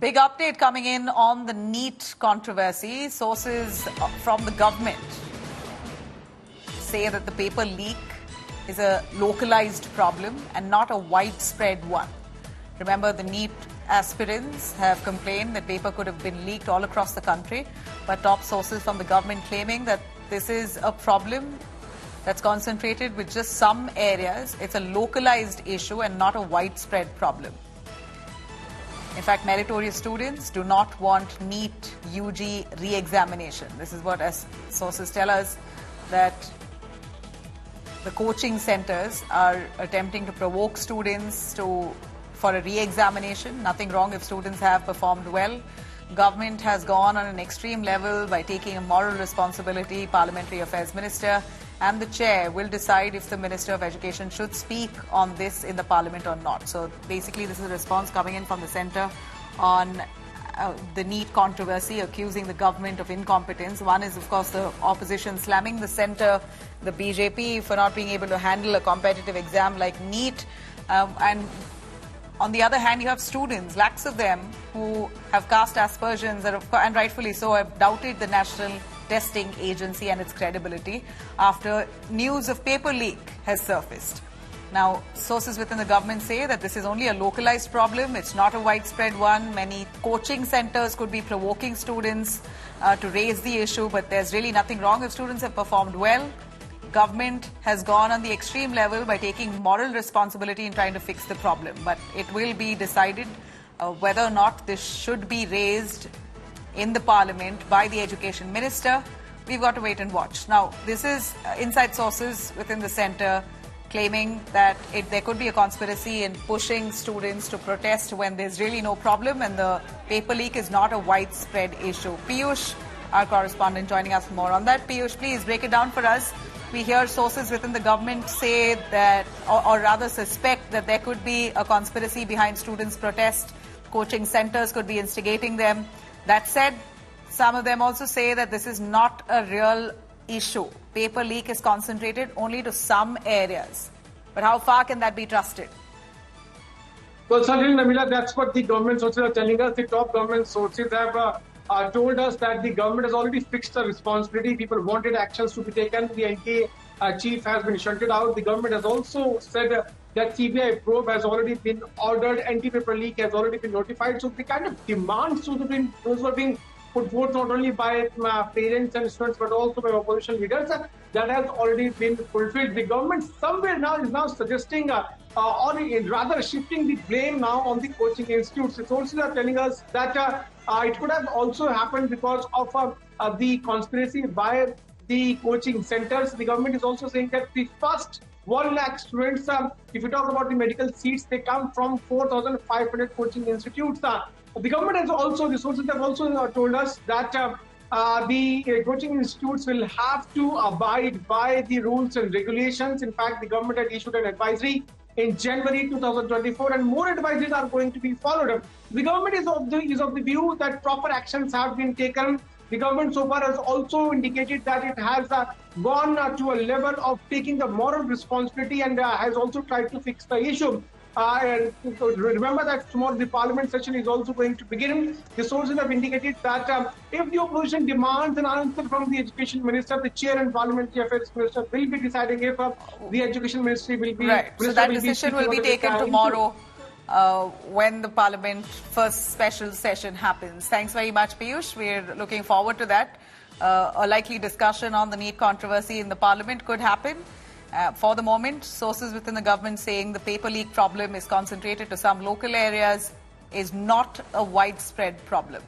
Big update coming in on the NEET controversy. Sources from the government say that the paper leak is a localized problem and not a widespread one. Remember, the NEET aspirants have complained that paper could have been leaked all across the country, but top sources from the government claiming that this is a problem that's concentrated with just some areas. It's a localized issue and not a widespread problem. In fact, meritorious students do not want NEET-UG re-examination. This is what, as sources tell us, that the coaching centers are attempting to provoke students for a re-examination. Nothing wrong if students have performed well. Government has gone on an extreme level by taking a moral responsibility. Parliamentary Affairs Minister and the Chair will decide if the Minister of Education should speak on this in the Parliament or not. So basically, this is a response coming in from the centre on the NEET controversy, accusing the government of incompetence. One is, of course, the opposition slamming the centre, the BJP, for not being able to handle a competitive exam like NEET. And on the other hand, you have students, lakhs of them, who have cast aspersions and rightfully so, have doubted the National Testing Agency and its credibility after news of paper leak has surfaced. Now, sources within the government say that this is only a localized problem. It's not a widespread one. Many coaching centers could be provoking students to raise the issue, but there's really nothing wrong if students have performed well. Government has gone on the extreme level by taking moral responsibility in trying to fix the problem. But it will be decided whether or not this should be raised in the Parliament by the Education Minister. We've got to wait and watch. Now, this is inside sources within the centre claiming that there could be a conspiracy in pushing students to protest when there's really no problem and the paper leak is not a widespread issue. Piyush, our correspondent, joining us for more on that. Piyush, please break it down for us. We hear sources within the government say that, or rather suspect that there could be a conspiracy behind students' protest. Coaching centres could be instigating them. That said, some of them also say that this is not a real issue. Paper leak is concentrated only to some areas. But how far can that be trusted? Well, certainly, Namila, that's what the government sources are telling us. The top government sources have told us that the government has already fixed the responsibility. People wanted actions to be taken. The NTA chief has been shunted out. The government has also said that CBI probe has already been ordered. Anti-paper leak has already been notified. So the kind of demands those were being put forth not only by parents and students but also by opposition leaders, that has already been fulfilled. The government somewhere now is now suggesting or rather shifting the blame now on the coaching institutes. The sources are telling us that it could have also happened because of the conspiracy by the coaching centers. The government is also saying that the first 1 lakh students, if you talk about the medical seats, they come from 4,500 coaching institutes. The government has also, the sources have also told us that the coaching institutes will have to abide by the rules and regulations. In fact, the government had issued an advisory in January 2024 and more advisories are going to be followed. The government is of the view that proper actions have been taken. The government so far has also indicated that it has gone to a level of taking the moral responsibility and has also tried to fix the issue. Remember that tomorrow the Parliament session is also going to begin. The sources have indicated that if the opposition demands an answer from the Education Minister, the Chair and Parliamentary Affairs Minister will be deciding if the Education Ministry will be... Right, so that decision will be taken tomorrow when the Parliament first special session happens. Thanks very much, Piyush. We're looking forward to that. A likely discussion on the NEET controversy in the Parliament could happen. For the moment, sources within the government saying the paper leak problem is concentrated to some local areas is not a widespread problem.